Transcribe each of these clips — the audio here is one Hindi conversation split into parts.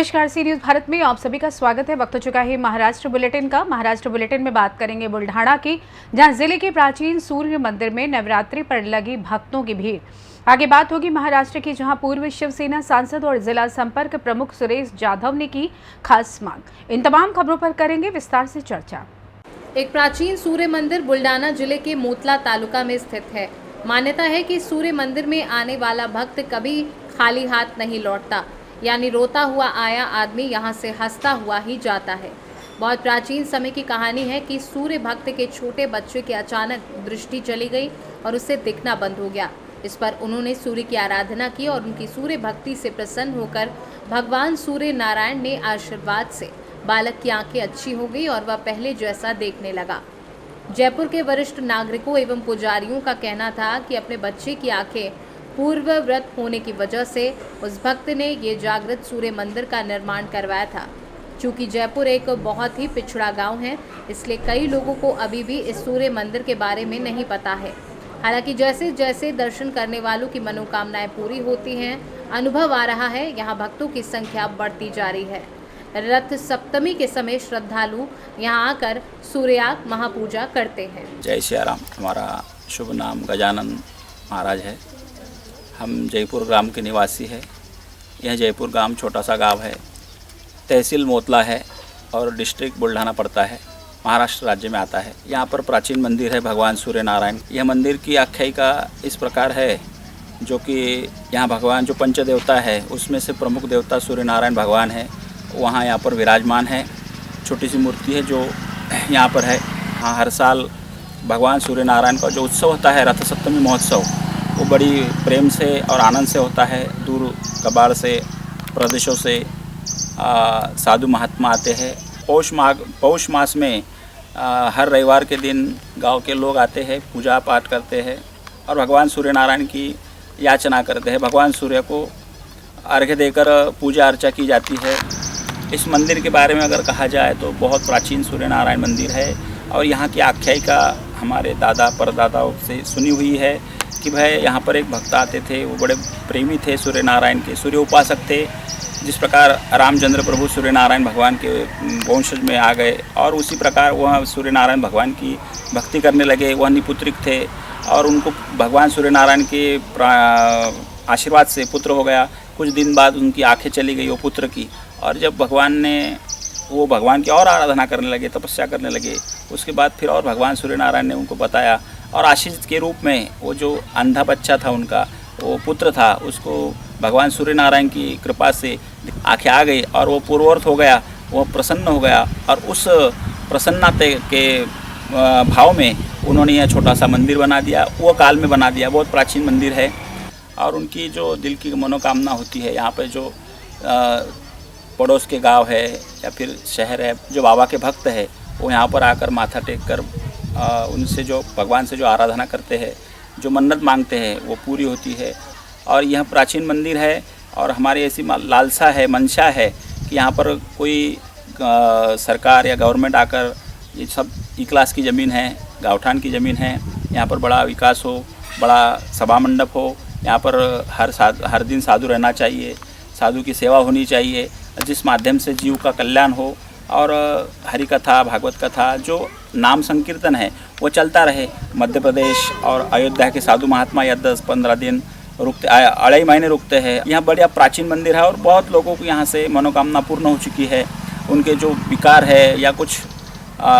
नमस्कार, सी न्यूज़ भारत में आप सभी का स्वागत है। वक्त हो चुका है महाराष्ट्र बुलेटिन का। महाराष्ट्र बुलेटिन में बात करेंगे बुल्ढाणा की, जहां जिले के प्राचीन सूर्य मंदिर में नवरात्रि पर लगी भक्तों की भीड़। आगे बात होगी महाराष्ट्र की, जहां पूर्व शिवसेना सांसद और जिला संपर्क प्रमुख सुरेश जाधव ने की खास मांग। इन तमाम खबरों पर करेंगे विस्तार से चर्चा। एक प्राचीन सूर्य मंदिर बुल्ढाणा जिले के मोतला तालुका में स्थित है। मान्यता है कि सूर्य मंदिर में आने वाला भक्त कभी खाली हाथ नहीं लौटता, यानी रोता हुआ आया आदमी यहाँ से हंसता हुआ ही जाता है। बहुत प्राचीन समय की कहानी है कि सूर्य भक्त के छोटे बच्चे की अचानक दृष्टि चली गई और उससे दिखना बंद हो गया। इस पर उन्होंने सूर्य की आराधना की और उनकी सूर्य भक्ति से प्रसन्न होकर भगवान सूर्य नारायण ने आशीर्वाद से बालक की आंखें अच्छी हो गई और वह पहले जैसा देखने लगा। जयपुर के वरिष्ठ नागरिकों एवं पुजारियों का कहना था कि अपने बच्चे की आंखें पूर्व व्रत होने की वजह से उस भक्त ने ये जागृत सूर्य मंदिर का निर्माण करवाया था। चूँकि जयपुर एक बहुत ही पिछड़ा गांव है, इसलिए कई लोगों को अभी भी इस सूर्य मंदिर के बारे में नहीं पता है। हालांकि जैसे जैसे दर्शन करने वालों की मनोकामनाएं पूरी होती हैं, अनुभव आ रहा है यहाँ भक्तों की संख्या बढ़ती जा रही है। रथ सप्तमी के समय श्रद्धालु यहाँ आकर सूर्याग महापूजा करते हैं। जय श्री राम। हमारा शुभ नाम गजानन महाराज है। हम जयपुर ग्राम के निवासी हैं। यह जयपुर ग्राम छोटा सा गांव है, तहसील मोतला है और डिस्ट्रिक्ट बुल्ढाना पड़ता है, महाराष्ट्र राज्य में आता है। यहाँ पर प्राचीन मंदिर है भगवान सूर्य नारायण। यह मंदिर की आख्यायिका इस प्रकार है, जो कि यहाँ भगवान जो पंचदेवता है उसमें से प्रमुख देवता सूर्य नारायण भगवान है। वहाँ यहाँ पर विराजमान है। छोटी सी मूर्ति है जो यहाँ पर है। हाँ, हर साल भगवान सूर्य नारायण का जो उत्सव होता है, रथ सप्तमी महोत्सव, वो बड़ी प्रेम से और आनंद से होता है। दूर कबाड़ से, प्रदेशों से साधु महात्मा आते हैं। पौष मास में हर रविवार के दिन गांव के लोग आते हैं, पूजा पाठ करते हैं और भगवान सूर्य नारायण की याचना करते हैं। भगवान सूर्य को अर्घ्य देकर पूजा अर्चा की जाती है। इस मंदिर के बारे में अगर कहा जाए तो बहुत प्राचीन सूर्य नारायण मंदिर है और यहाँ की आख्यायिका हमारे दादा परदादाओं से सुनी हुई है कि भाई यहाँ पर एक भक्त आते थे, वो बड़े प्रेमी थे सूर्य नारायण के, सूर्य उपासक थे। जिस प्रकार रामचंद्र प्रभु सूर्य नारायण भगवान के वंशज में आ गए और उसी प्रकार वह सूर्य नारायण भगवान की भक्ति करने लगे। वह निपुत्रिक थे और उनको भगवान सूर्य नारायण के आशीर्वाद से पुत्र हो गया। कुछ दिन बाद उनकी आंखें चली गई वो पुत्र की, और जब वो भगवान की और आराधना करने लगे, तपस्या करने लगे, उसके बाद फिर और भगवान सूर्य नारायण ने उनको बताया और आशीष के रूप में वो जो अंधा बच्चा था उनका, वो पुत्र था, उसको भगवान सूर्य नारायण की कृपा से आंखें आ गई और वो पूर्ववर्त हो गया, वो प्रसन्न हो गया। और उस प्रसन्नता के भाव में उन्होंने यह छोटा सा मंदिर बना दिया, वो काल में बना दिया। बहुत प्राचीन मंदिर है और उनकी जो दिल की मनोकामना होती है, यहाँ पे जो पड़ोस के गांव है या फिर शहर है, जो बाबा के भक्त है वो यहाँ पर आकर माथा टेक कर उनसे जो भगवान से जो आराधना करते हैं, जो मन्नत मांगते हैं, वो पूरी होती है। और यह प्राचीन मंदिर है और हमारी ऐसी लालसा है, मंशा है कि यहाँ पर कोई सरकार या गवर्नमेंट आकर, ये सब ई क्लास की ज़मीन है, गाँवठान की ज़मीन है, यहाँ पर बड़ा विकास हो, बड़ा सभा मंडप हो। यहाँ पर हर दिन साधु रहना चाहिए, साधु की सेवा होनी चाहिए, जिस माध्यम से जीव का कल्याण हो। और हरि कथा, भागवत कथा, जो नाम संकीर्तन है वो चलता रहे। मध्य प्रदेश और अयोध्या के साधु महात्मा या 10-15 दिन रुकते, 2.5 महीने रुकते हैं। यहाँ बढ़िया प्राचीन मंदिर है और बहुत लोगों को यहाँ से मनोकामना पूर्ण हो चुकी है। उनके जो विकार है या कुछ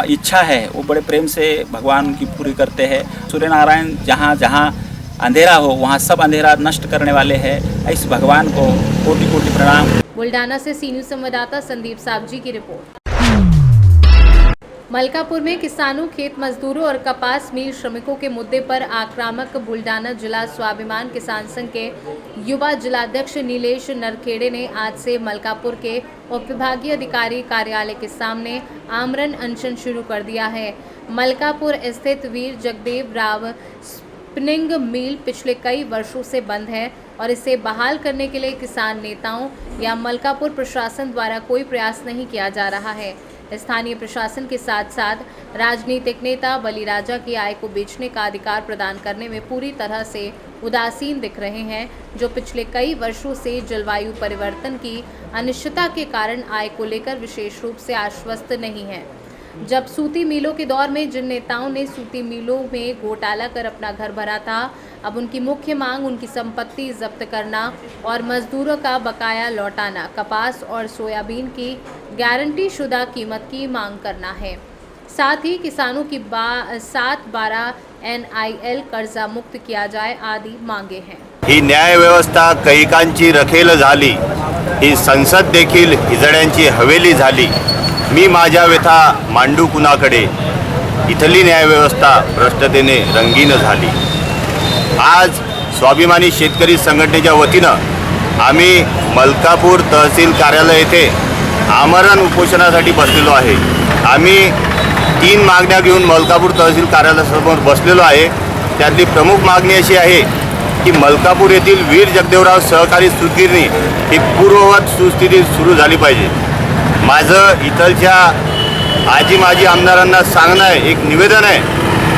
इच्छा है वो बड़े प्रेम से भगवान की पूरी करते हैं। सूर्य नारायण जहाँ जहाँ अंधेरा हो वहाँ सब अंधेरा नष्ट करने वाले हैं। इस भगवान को कोटि कोटि प्रणाम। बुल्ढाना से सी न्यूज़ संवाददाता संदीप सावजी की रिपोर्ट। मलकापुर में किसानों, खेत मजदूरों और कपास मिल श्रमिकों के मुद्दे पर आक्रामक। बुल्ढाना जिला स्वाभिमान किसान संघ के युवा जिलाध्यक्ष नीलेश नरखेड़े ने आज से मलकापुर के उपविभागीय अधिकारी कार्यालय के सामने आमरण अनशन शुरू कर दिया है। मलकापुर स्थित वीर जगदेव राव स्पिनिंग मिल पिछले कई वर्षों से बंद है और इसे बहाल करने के लिए किसान नेताओं या मलकापुर प्रशासन द्वारा कोई प्रयास नहीं किया जा रहा है। स्थानीय प्रशासन के साथ साथ राजनीतिक नेता बलिराजा की आय को बेचने का अधिकार प्रदान करने में पूरी तरह से उदासीन दिख रहे हैं, जो पिछले कई वर्षों से जलवायु परिवर्तन की अनिश्चितता के कारण आय को लेकर विशेष रूप से आश्वस्त नहीं है। जब सूती मिलों के दौर में जिन नेताओं ने सूती मिलों में घोटाला कर अपना घर भरा था, अब उनकी मुख्य मांग उनकी संपत्ति जब्त करना और मजदूरों का बकाया लौटाना, कपास और सोयाबीन की गारंटी शुदा कीमत की मांग करना है। साथ ही किसानों की 7/12 NIL कर्जा मुक्त किया जाए आदि मांगे हैं। ही न्याय व्यवस्था कैकांची रखेल झाली, ही संसद देखील हिजड्यांची हवेली झाली। मी माझ्या व्यथा मांडू कुणाकडे, इथली न्यायव्यवस्था भ्रष्टतेने रंगीन झाली। आज स्वाभिमानी शेतकरी संघटनेच्या वतीनं आम्ही मलकापूर तहसील कार्यालय येथे आमरण उपोषणासाठी बसलेलो आहे। आम्ही 3 मागण्या घेऊन मलकापूर तहसील कार्यालयासमोर बसलेलो आहे। त्यातली प्रमुख मागणी अशी आहे की मलकापूर येथील वीर जगदेवराव सहकारी सूतगिरणी ही पूर्ववत सुस्थितीत सुरू झाली पाहिजे। माझं इथलच्या आजी माजी आमदारांना सांगणं आहे, एक निवेदन आहे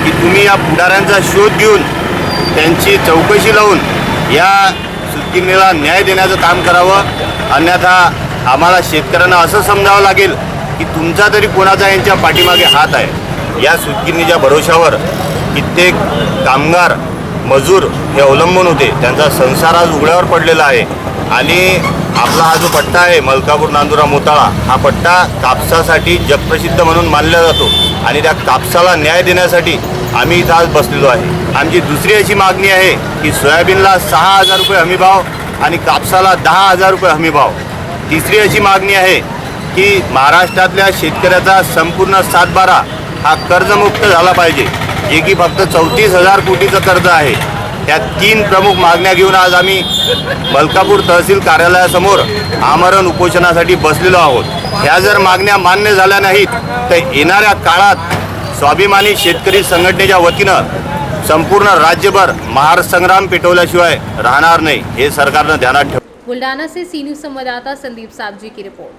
की तुम्ही या पुढाऱ्यांचा शोध घेऊन त्यांची चौकशी लावून या सूतगिरणीला न्याय देण्याचं काम करावं। अन्यथा आम्हाला शेतकऱ्यांना असं समजावं लागेल की तुमचा तरी कोणाचा यांच्या पाठीमागे हात आहे। या सूतगिरणीच्या भरोशावर कित्येक कामगार मजूर हे अवलंबून होते, त्यांचा संसार आज उघड्यावर पडलेला आहे। आणि आपला हा जो पट्टा आहे मलकापूर नांदुरा मोताळा, हा पट्टा कापसासाठी जगप्रसिद्ध म्हणून मानला जातो आणि त्या कापसाला न्याय देण्यासाठी आम्ही इथं आज बसलेलो आहे। आमची दुसरी अशी मागणी आहे की सोयाबीनला 6,000 रुपये हमीभाव आणि कापसाला 10,000 रुपये हमीभाव। तिसरी अशी मागणी आहे की महाराष्ट्रातल्या शेतकऱ्याचा संपूर्ण 7/12 हा कर्जमुक्त झाला पाहिजे, जे की फक्त 34,000 कोटीचं कर्ज आहे। या 3 प्रमुख मागण्या घेऊन आज आम्ही मलकापूर तहसील कार्यालयासमोर आमरण उपोषणासाठी बसलेलो आहोत। ह्या जर मागण्या मान्य झाल्या नाहीत तर येणाऱ्या काळात स्वाभिमानी शेतकरी संघटनेच्या वतीनं संपूर्ण राज्यभर महासंग्राम पेटवल्याशिवाय राहणार नाही, हे सरकारनं ध्यानात ठेवावं। बुल्डाना से सी न्यूज संवाददाता संदीप साबजी की रिपोर्ट।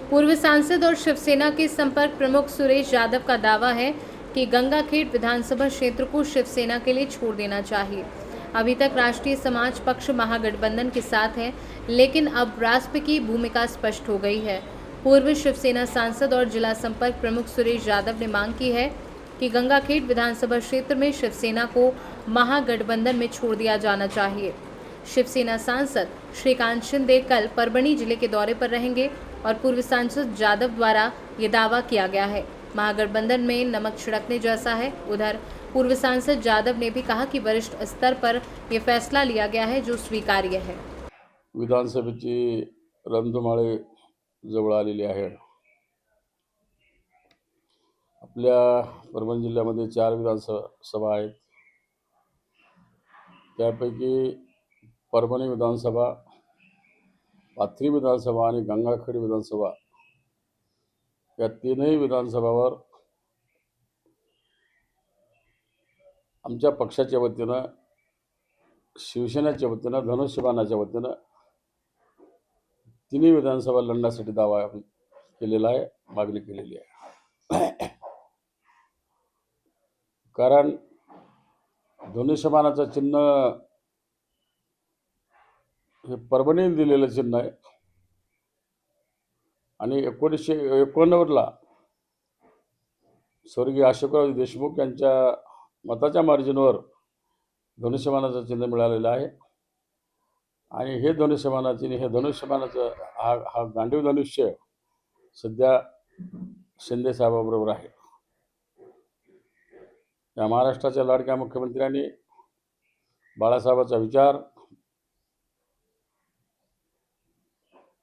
पूर्व सांसद और शिवसेना के संपर्क प्रमुख सुरेश यादव का दावा है कि गंगाखेड़ विधानसभा क्षेत्र को शिवसेना के लिए छोड़ देना चाहिए। अभी तक राष्ट्रीय समाज पक्ष महागठबंधन के साथ है, लेकिन अब राष्ट्र की भूमिका स्पष्ट हो गई है। पूर्व शिवसेना सांसद और जिला संपर्क प्रमुख सुरेश यादव ने मांग की है कि गंगाखेड़ विधानसभा क्षेत्र में शिवसेना को महागठबंधन में छोड़ दिया जाना चाहिए। शिवसेना सांसद श्रीकांत शिंदे कल परभणी जिले के दौरे पर रहेंगे और पूर्व सांसद यादव द्वारा ये दावा किया गया है महागठबंधन में नमक छिड़कने जैसा है। उधर पूर्व सांसद यादव ने भी कहा कि वरिष्ठ स्तर पर यह फैसला लिया गया है जो स्वीकार्य है। विधानसभेची रणधुमाळी जवळ आलेली आहे। आपल्या परभणी जिल्ह्यामध्ये 4 विधानसभा आहेत। त्यापैकी परभणी विधानसभा, पाथरी विधानसभा आणि गंगाखेड विधानसभा या 3ही विधानसभावर आमच्या पक्षाच्या वतीनं, शिवसेनेच्या वतीनं, धनुष्यबाणाच्या वतीनं 3ही विधानसभा लढण्यासाठी दावा केलेला आहे, मागणी केलेली आहे। कारण धनुष्यबाणाचं चिन्ह हे परभणीने दिलेलं चिन्ह आहे आणि 1991ला स्वर्गीय अशोकराव देशमुख यांच्या मताच्या मार्जिनवर धनुष्यबाणाचं चिन्ह मिळालेलं आहे। आणि हे धनुष्यबाणाचं हा गांडीव धनुष्य सध्या शिंदे साहेबाबरोबर आहे। या महाराष्ट्राच्या लाडक्या मुख्यमंत्र्यांनी बाळासाहेबांचा विचार,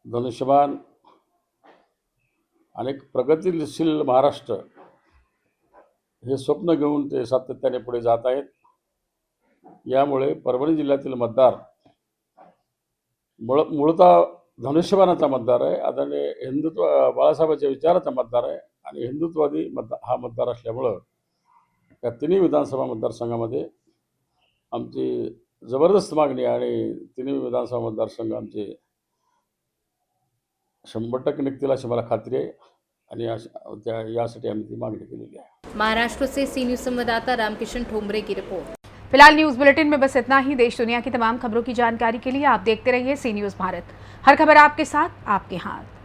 धनुष्यबाण आणि प्रगतीशील महाराष्ट्र हे स्वप्न घेऊन ते सातत्याने पुढे जात आहेत। यामुळे परभणी जिल्ह्यातील मतदार मूळतः धनुष्यबाणाचा मतदार आहे, आदरणीय हिंदुत्व बाळासाहेबांच्या विचाराचा मतदार आहे आणि हिंदुत्ववादी हा मतदार असल्यामुळं या 3ही विधानसभा मतदारसंघामध्ये आमची जबरदस्त मागणी आहे आणि 3ही विधानसभा मतदारसंघ आमचे 100% निघतील अशी मला खात्री आहे आणि यासाठी आम्ही ती मागणी केलेली आहे. महाराष्ट्र से सी न्यूज संवाददाता रामकिशन ठोंबरे की रिपोर्ट। फिलहाल न्यूज बुलेटिन में बस इतना ही। देश दुनिया की तमाम खबरों की जानकारी के लिए आप देखते रहिए सी न्यूज भारत। हर खबर आपके साथ, आपके हाथ।